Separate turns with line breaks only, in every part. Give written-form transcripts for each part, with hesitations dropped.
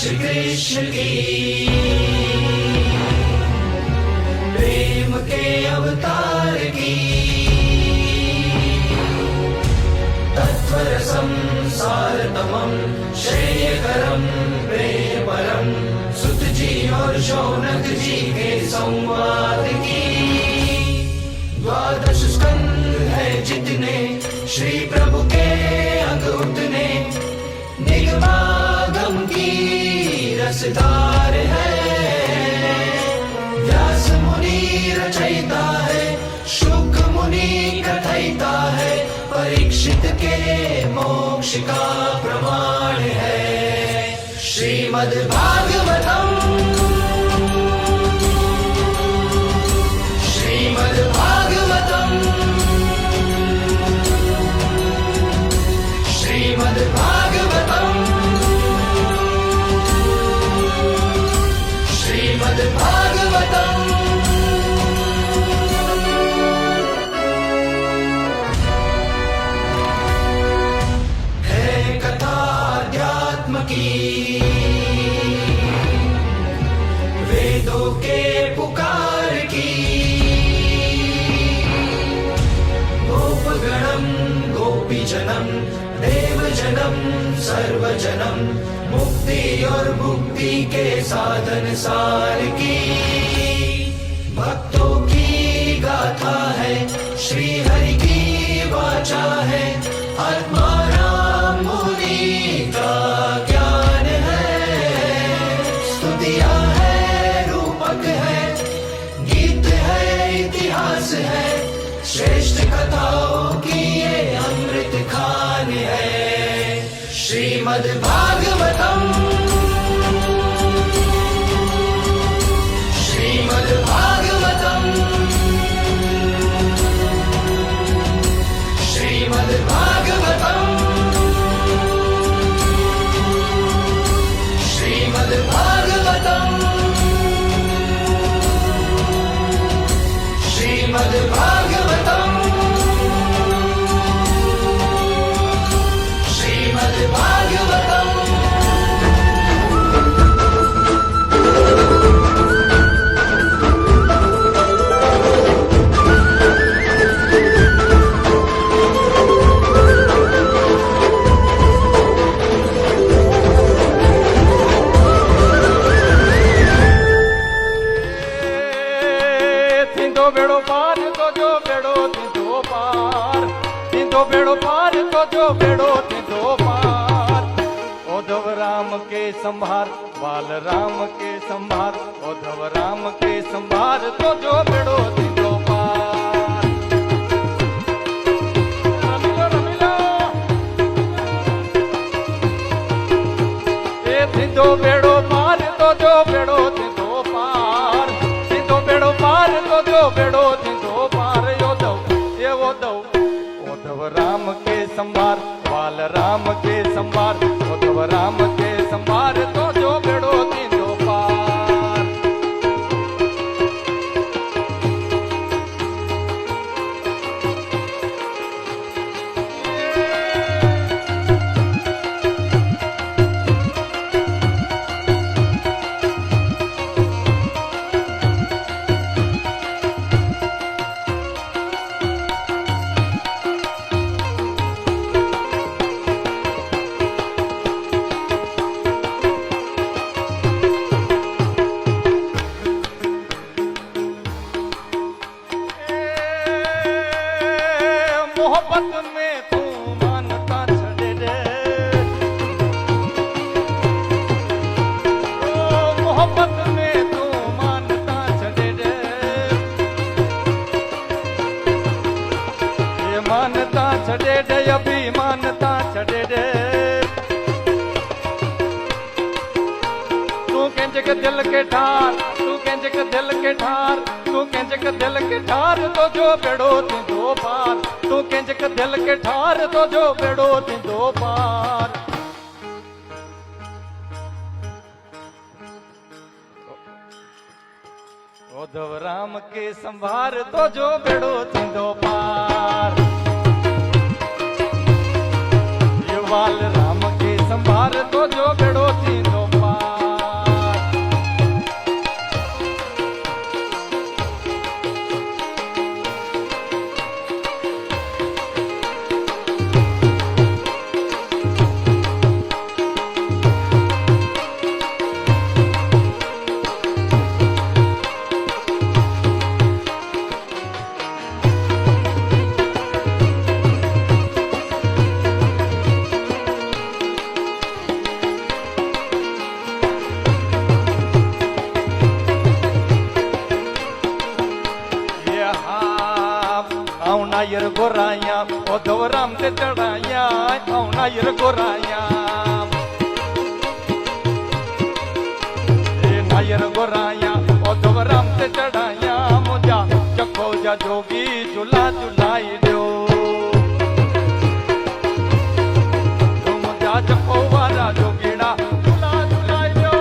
श्री कृष्ण की प्रेम के अवतार की तत्वरसम सारतमम श्रेयकरम प्रेमपरम सुत जी और शौनक जी के संवाद की द्वादश स्कंद है जितने श्री प्रभु के अंग उतने निगमागम की रसधार है व्यास मुनि रचयिता है शुक मुनि कथयिता है परीक्षित के मोक्ष का प्रमाण है श्रीमद् भागवतम श्रीमद् भागवतम श्रीमद् भागवतम श्रीमद् भागवतम है कथा अध्यात्म की वेदों के पुकार की गोपगणम गोपीजनम देवजनम सर्वजनम मुक्ति और मुक्ति के साधन सार की भक्तों की गाथा है श्री हरि की वाचा है आत्माराम मुनि का ज्ञान है स्तुतियां है रूपक है गीत है इतिहास है श्रेष्ठ कथाओं की ये अमृत खान है श्रीमद् भागवतम श्रीमद् भागवतम श्रीमद् भागवतम श्रीमद् भागवतम श्रीमद् भागवतम श्रीमद् भागवतम
बेड़ो पार तो जो बेड़ो थींदो पार थींदो बेड़ो पार तो जो बेड़ो थींदो पार उद्धव राम के संभार बाल राम के संभार उद्धव राम के संभार तो जो बेड़ो थींदो पार रमिलो ए थींदो बेड़ो पार तो जो बेड़ो थींदो पार थींदो बेड़ो पार तो जो बेड़ो थींदो पार उद्धव राम के संभार बाल राम के संभार उद्धव राम के संभार तो जो बेड़ो थींदो पार मोहब्बत में तू मानता छड़े रे ओ मोहब्बत में तू मानता छड़े रे ये मानता छड़े रे अभी मानता छड़े रे तू कंज के दिल के ठार तू कंज के दिल के ठार तू कंज के दिल के ठार तो जो बेड़ो थींदो पार तू कंज के दिल के ठार तो जो बेड़ो थींदो पार उद्धव राम के संभार तो जो बेड़ो थींदो पार ये बाल राम के संभार तो जो बेड़ो थींदो पार गोराया उद्धव राम ते चढ़ाया औ नायर गोराया नायर गोराया उद्धव राम ते चढ़ाया मुझा चखो जा जोगी झूला झुलाई दो मुझा चखो वाला जोगीड़ा झूला झुलाई दो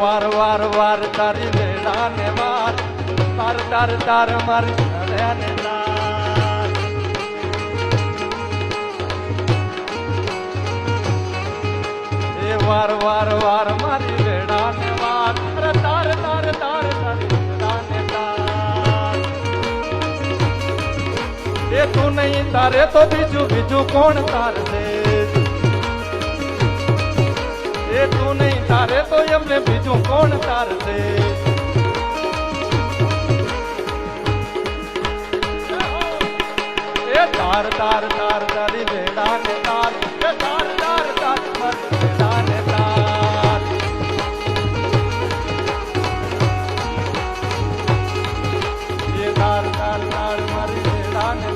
वार वार वार तारी वेड़ा ने वार तार तार तार मारी ने तार ए वार वार वार मारी वेड़ा ने वार अरे तार तार तार तारी वेड़ा ने तार ए तू नहीं तारे तो बीजू बीजू कौन तार दे ए तू नहीं तारे तो यमने बीजू कौन तार दे ए तार तार तार तारी बेड़ा ने तार ए तार तार तार मर बेड़ा ने तार ये तार तार तार मारी बेड़ा ने